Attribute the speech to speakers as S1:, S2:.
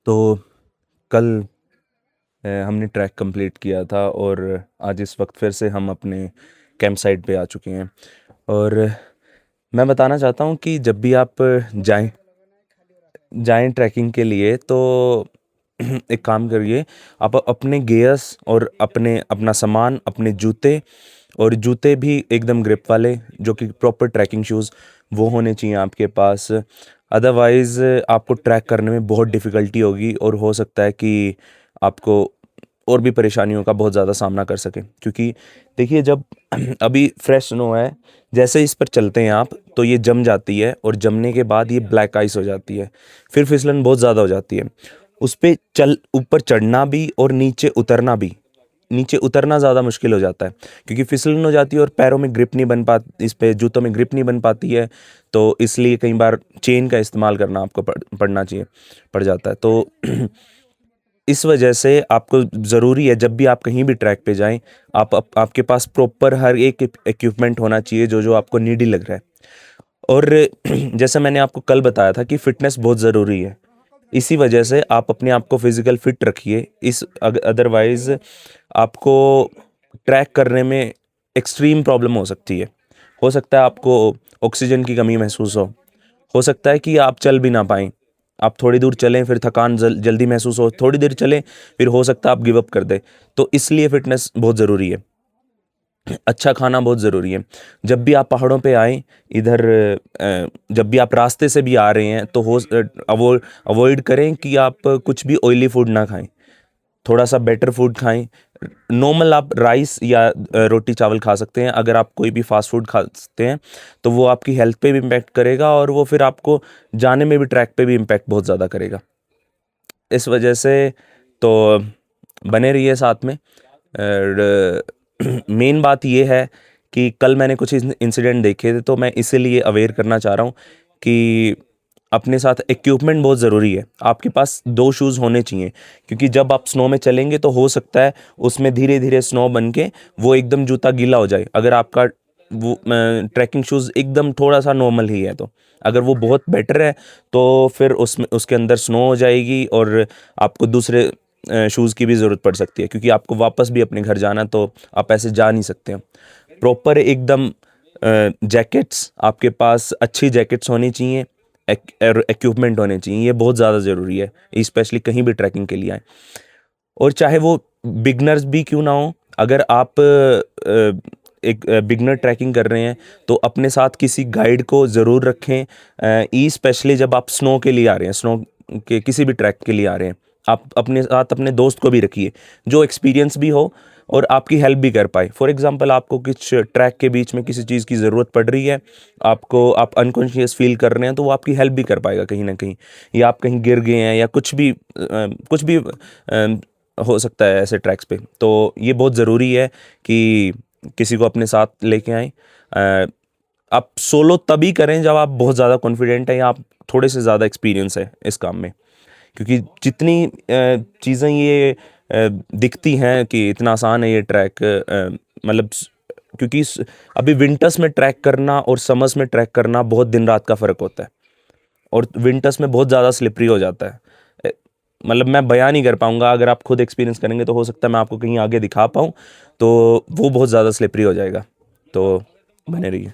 S1: तो कल हमने ट्रैक कंप्लीट किया था और आज इस वक्त फिर से हम अपने कैंप साइट पे आ चुके हैं। और मैं बताना चाहता हूँ कि जब भी आप जाएं जाएं ट्रैकिंग के लिए तो एक काम करिए। आप अपने गियर्स और अपने अपना सामान, अपने जूते, और जूते भी एकदम ग्रिप वाले जो कि प्रॉपर ट्रैकिंग शूज़ वो होने चाहिए आपके पास। अदरवाइज़ आपको ट्रैक करने में बहुत डिफ़िकल्टी होगी और हो सकता है कि आपको और भी परेशानियों का बहुत ज़्यादा सामना कर सकें। क्योंकि देखिए, जब अभी फ्रेश स्नो है, जैसे इस पर चलते हैं आप तो ये जम जाती है और जमने के बाद ये ब्लैक आइस हो जाती है। फिर फिसलन बहुत ज़्यादा हो जाती है। उस पे चल ऊपर चढ़ना भी और नीचे उतरना ज़्यादा मुश्किल हो जाता है क्योंकि फिसलन हो जाती है और पैरों में ग्रिप नहीं बन पाती, इस पे जूतों में ग्रिप नहीं बन पाती है। तो इसलिए कई बार चेन का इस्तेमाल करना आपको पड़ना चाहिए पड़ जाता है। तो इस वजह से आपको ज़रूरी है जब भी आप कहीं भी ट्रैक पे जाएं, आपके पास प्रॉपर हर एक इक्विपमेंट होना चाहिए जो जो आपको नीडी लग रहा है। और जैसे मैंने आपको कल बताया था कि फ़िटनेस बहुत ज़रूरी है। इसी वजह से आप अपने आप को फिज़िकल फिट रखिए। अदरवाइज़ आपको ट्रैक करने में एक्सट्रीम प्रॉब्लम हो सकती है। हो सकता है आपको ऑक्सीजन की कमी महसूस हो सकता है कि आप चल भी ना पाएँ। आप थोड़ी दूर चलें फिर थकान जल्दी महसूस हो, थोड़ी देर चलें फिर हो सकता है आप गिव अप कर दें। तो इसलिए फ़िटनेस बहुत ज़रूरी है। अच्छा खाना बहुत ज़रूरी है। जब भी आप पहाड़ों पे आएँ इधर, जब भी आप रास्ते से भी आ रहे हैं तो अवॉइड करें कि आप कुछ भी ऑयली फूड ना खाएँ। थोड़ा सा बेटर फूड खाएं। नॉर्मल आप राइस या रोटी चावल खा सकते हैं। अगर आप कोई भी फास्ट फूड खाते हैं तो वो आपकी हेल्थ पे भी इम्पैक्ट करेगा और वो फिर आपको जाने में भी, ट्रैक पे भी इम्पैक्ट बहुत ज़्यादा करेगा। इस वजह से तो बने रहिए साथ में। और मेन बात ये है कि कल मैंने कुछ इंसिडेंट देखे थे तो मैं इसीलिए अवेयर करना चाह रहा हूँ कि अपने साथ इक्विपमेंट बहुत ज़रूरी है। आपके पास 2 शूज़ होने चाहिए क्योंकि जब आप स्नो में चलेंगे तो हो सकता है उसमें धीरे धीरे स्नो बन के वो एकदम जूता गीला हो जाए। अगर आपका वो ट्रैकिंग शूज़ एकदम थोड़ा सा नॉर्मल ही है तो, अगर वो बहुत बेटर है तो फिर उसमें उसके अंदर स्नो हो जाएगी और आपको दूसरे शूज़ की भी ज़रूरत पड़ सकती है क्योंकि आपको वापस भी अपने घर जाना, तो आप ऐसे जा नहीं सकते हैं। प्रॉपर एकदम जैकेट्स, आपके पास अच्छी जैकेट्स होनी चाहिए, इक्विपमेंट होने चाहिए। ये बहुत ज़्यादा ज़रूरी है, स्पेशली कहीं भी ट्रैकिंग के लिए आए। और चाहे वो बिगनर्स भी क्यों ना हो, अगर आप एक बिगनर ट्रैकिंग कर रहे हैं तो अपने साथ किसी गाइड को ज़रूर रखें। स्पेशली जब आप स्नो के लिए आ रहे हैं, स्नो के किसी भी ट्रैक के लिए आ रहे हैं, आप अपने साथ अपने दोस्त को भी रखिए जो एक्सपीरियंस भी हो और आपकी हेल्प भी कर पाए। फॉर एग्जांपल, आपको कुछ ट्रैक के बीच में किसी चीज़ की ज़रूरत पड़ रही है, आप अनकॉन्शियस फील कर रहे हैं, तो वो आपकी हेल्प भी कर पाएगा कहीं ना कहीं। या आप कहीं गिर गए हैं या कुछ भी हो सकता है ऐसे ट्रैक्स पे। तो ये बहुत ज़रूरी है कि किसी को अपने साथ लेके आएँ। आप सोलो तभी करें जब आप बहुत ज़्यादा कॉन्फिडेंट हैं या आप थोड़े से ज़्यादा एक्सपीरियंस है इस काम में। क्योंकि जितनी चीज़ें ये दिखती हैं कि इतना आसान है ये ट्रैक, मतलब क्योंकि अभी विंटर्स में ट्रैक करना और समर्स में ट्रैक करना बहुत दिन रात का फ़र्क होता है। और विंटर्स में बहुत ज़्यादा स्लिपरी हो जाता है। ए, मतलब मैं बयान नहीं कर पाऊँगा, अगर आप खुद एक्सपीरियंस करेंगे तो हो सकता है मैं आपको कहीं आगे दिखा पाऊँ, तो वो बहुत ज़्यादा स्लिपरी हो जाएगा। तो बने रहिए।